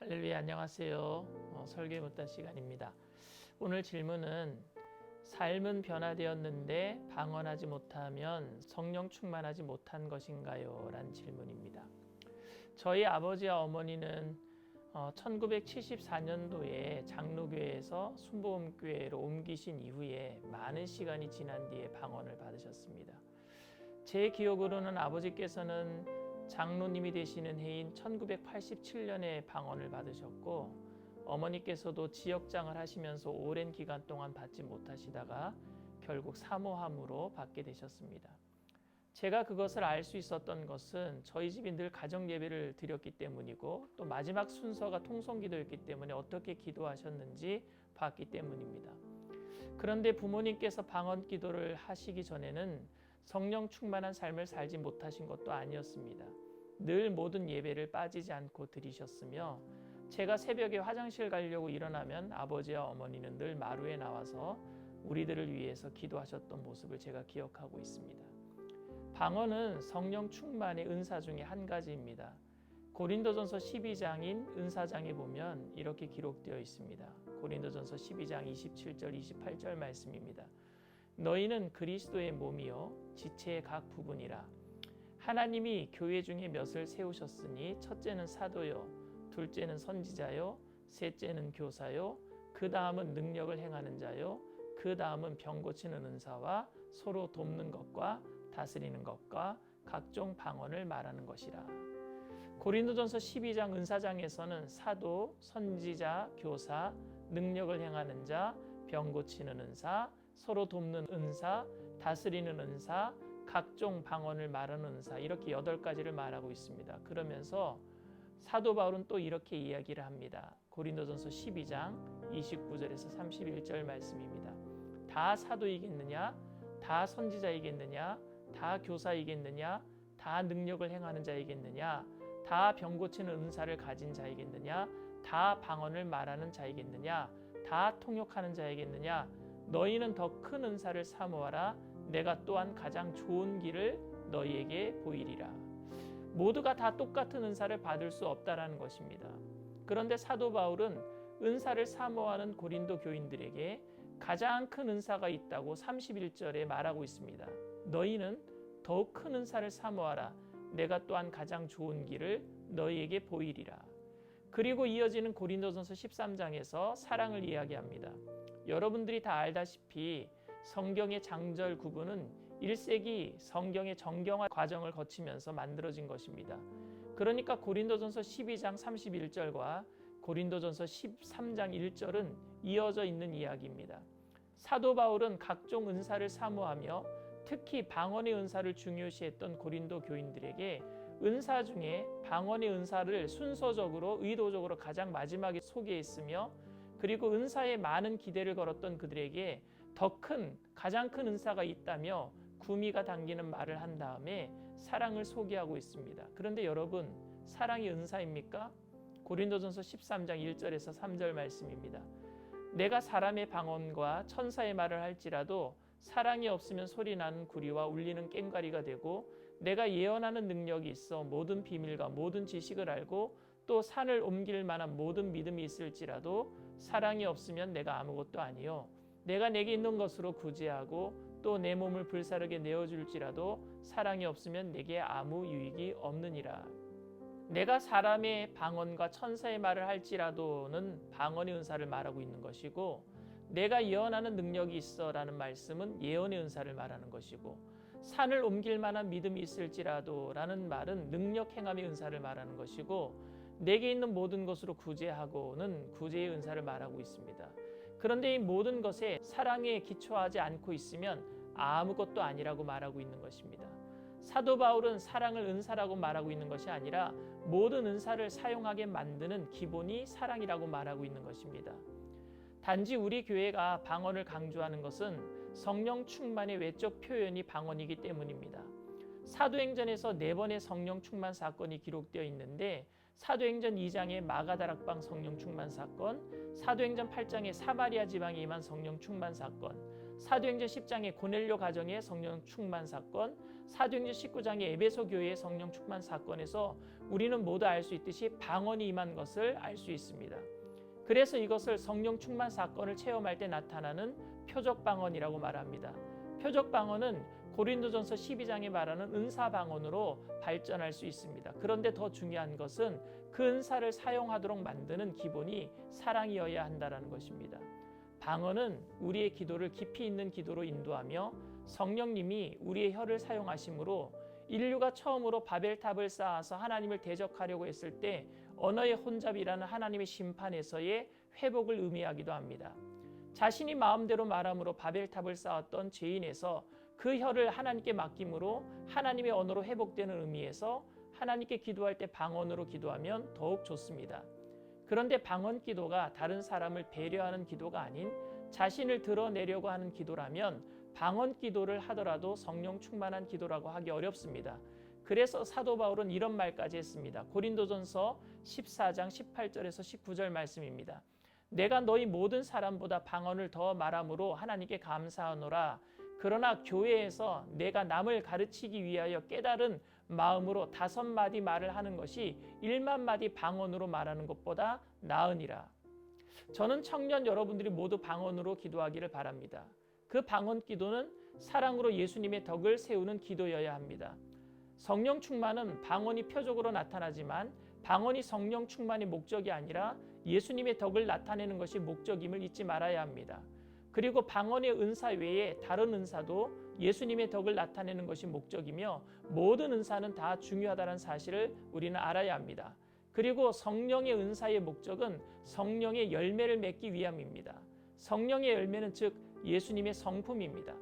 할렐루야, 안녕하세요. 설교 묻다 시간입니다. 오늘 질문은 삶은 변화되었는데 방언하지 못하면 성령 충만하지 못한 것인가요? 라는 질문입니다. 저희 아버지와 어머니는 1974년도에 장로교회에서 순복음교회로 옮기신 이후에 많은 시간이 지난 뒤에 방언을 받으셨습니다. 제 기억으로는 아버지께서는 장로님이 되시는 해인 1987년에 방언을 받으셨고 어머니께서도 지역장을 하시면서 오랜 기간 동안 받지 못하시다가 결국 사모함으로 받게 되셨습니다. 제가 그것을 알 수 있었던 것은 저희 집이 늘 가정 예배를 드렸기 때문이고 또 마지막 순서가 통성기도였기 때문에 어떻게 기도하셨는지 봤기 때문입니다. 그런데 부모님께서 방언 기도를 하시기 전에는 성령 충만한 삶을 살지 못하신 것도 아니었습니다. 늘 모든 예배를 빠지지 않고 드리셨으며 제가 새벽에 화장실 가려고 일어나면 아버지와 어머니는 늘 마루에 나와서 우리들을 위해서 기도하셨던 모습을 제가 기억하고 있습니다. 방언은 성령 충만의 은사 중에 한 가지입니다. 고린도전서 12장인 은사장에 보면 이렇게 기록되어 있습니다. 고린도전서 12장 27절 28절 말씀입니다. 너희는 그리스도의 몸이요 지체의 각 부분이라. 하나님이 교회 중에 몇을 세우셨으니 첫째는 사도요, 둘째는 선지자요, 셋째는 교사요, 그 다음은 능력을 행하는 자요, 그 다음은 병 고치는 은사와 서로 돕는 것과 다스리는 것과 각종 방언을 말하는 것이라. 고린도전서 12장 은사장에서는 사도, 선지자, 교사, 능력을 행하는 자, 병 고치는 은사, 서로 돕는 은사, 다스리는 은사, 각종 방언을 말하는 은사, 이렇게 8가지를 말하고 있습니다. 그러면서 사도 바울은 또 이렇게 이야기를 합니다. 고린도전서 12장 29절에서 31절 말씀입니다. 다 사도이겠느냐? 다 선지자이겠느냐? 다 교사이겠느냐? 다 능력을 행하는 자이겠느냐? 다 병 고치는 은사를 가진 자이겠느냐? 다 방언을 말하는 자이겠느냐? 다 통역하는 자이겠느냐? 너희는 더 큰 은사를 사모하라. 내가 또한 가장 좋은 길을 너희에게 보이리라. 모두가 다 똑같은 은사를 받을 수 없다라는 것입니다. 그런데 사도 바울은 은사를 사모하는 고린도 교인들에게 가장 큰 은사가 있다고 31절에 말하고 있습니다. 너희는 더욱 큰 은사를 사모하라. 내가 또한 가장 좋은 길을 너희에게 보이리라. 그리고 이어지는 고린도전서 13장에서 사랑을 이야기합니다. 여러분들이 다 알다시피 성경의 장절 구분은 1세기 성경의 정경화 과정을 거치면서 만들어진 것입니다. 그러니까 고린도전서 12장 31절과 고린도전서 13장 1절은 이어져 있는 이야기입니다. 사도 바울은 각종 은사를 사모하며 특히 방언의 은사를 중요시했던 고린도 교인들에게 은사 중에 방언의 은사를 순서적으로 의도적으로 가장 마지막에 소개했으며 그리고 은사에 많은 기대를 걸었던 그들에게 가장 큰 은사가 있다며 구미가 당기는 말을 한 다음에 사랑을 소개하고 있습니다. 그런데 여러분, 사랑이 은사입니까? 고린도전서 13장 1절에서 3절 말씀입니다. 내가 사람의 방언과 천사의 말을 할지라도 사랑이 없으면 소리나는 구리와 울리는 꽹과리가 되고 내가 예언하는 능력이 있어 모든 비밀과 모든 지식을 알고 또 산을 옮길 만한 모든 믿음이 있을지라도 사랑이 없으면 내가 아무것도 아니요 내가 내게 있는 것으로 구제하고 또 내 몸을 불사르게 내어줄지라도 사랑이 없으면 내게 아무 유익이 없느니라. 내가 사람의 방언과 천사의 말을 할지라도는 방언의 은사를 말하고 있는 것이고 내가 예언하는 능력이 있어라는 말씀은 예언의 은사를 말하는 것이고 산을 옮길 만한 믿음이 있을지라도라는 말은 능력 행함의 은사를 말하는 것이고 내게 있는 모든 것으로 구제하고는 구제의 은사를 말하고 있습니다. 그런데 이 모든 것에 사랑에 기초하지 않고 있으면 아무것도 아니라고 말하고 있는 것입니다. 사도 바울은 사랑을 은사라고 말하고 있는 것이 아니라 모든 은사를 사용하게 만드는 기본이 사랑이라고 말하고 있는 것입니다. 단지 우리 교회가 방언을 강조하는 것은 성령 충만의 외적 표현이 방언이기 때문입니다. 사도행전에서 4번의 성령 충만 사건이 기록되어 있는데 사도행전 2장의 마가다락방 성령 충만 사건, 사도행전 8장의 사마리아 지방에 임한 성령 충만 사건, 사도행전 10장의 고넬료 가정의 성령 충만 사건, 사도행전 19장의 에베소 교회의 성령 충만 사건에서 우리는 모두 알 수 있듯이 방언이 임한 것을 알 수 있습니다. 그래서 이것을 성령 충만 사건을 체험할 때 나타나는 표적 방언이라고 말합니다. 표적 방언은 고린도전서 12장에 말하는 은사 방언으로 발전할 수 있습니다. 그런데 더 중요한 것은 그 은사를 사용하도록 만드는 기본이 사랑이어야 한다는 것입니다. 방언은 우리의 기도를 깊이 있는 기도로 인도하며 성령님이 우리의 혀를 사용하심으로 인류가 처음으로 바벨탑을 쌓아서 하나님을 대적하려고 했을 때 언어의 혼잡이라는 하나님의 심판에서의 회복을 의미하기도 합니다. 자신이 마음대로 말함으로 바벨탑을 쌓았던 죄인에서 그 혀를 하나님께 맡김으로 하나님의 언어로 회복되는 의미에서 하나님께 기도할 때 방언으로 기도하면 더욱 좋습니다. 그런데 방언 기도가 다른 사람을 배려하는 기도가 아닌 자신을 드러내려고 하는 기도라면 방언 기도를 하더라도 성령 충만한 기도라고 하기 어렵습니다. 그래서 사도 바울은 이런 말까지 했습니다. 고린도전서 14장 18절에서 19절 말씀입니다. 내가 너희 모든 사람보다 방언을 더 말함으로 하나님께 감사하노라. 그러나 교회에서 내가 남을 가르치기 위하여 깨달은 마음으로 5마디 말을 하는 것이 1만 마디 방언으로 말하는 것보다 나으니라. 저는 청년 여러분들이 모두 방언으로 기도하기를 바랍니다. 그 방언 기도는 사랑으로 예수님의 덕을 세우는 기도여야 합니다. 성령 충만은 방언이 표적으로 나타나지만 방언이 성령 충만의 목적이 아니라 예수님의 덕을 나타내는 것이 목적임을 잊지 말아야 합니다. 그리고 방언의 은사 외에 다른 은사도 예수님의 덕을 나타내는 것이 목적이며 모든 은사는 다 중요하다는 사실을 우리는 알아야 합니다. 그리고 성령의 은사의 목적은 성령의 열매를 맺기 위함입니다. 성령의 열매는 즉 예수님의 성품입니다.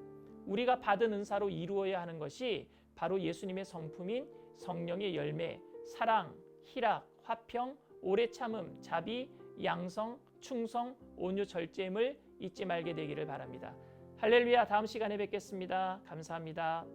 우리가 받은 은사로 이루어야 하는 것이 바로 예수님의 성품인 성령의 열매, 사랑, 희락, 화평, 오래 참음, 자비, 양성, 충성, 온유, 절제임을 잊지 말게 되기를 바랍니다. 할렐루야. 다음 시간에 뵙겠습니다. 감사합니다.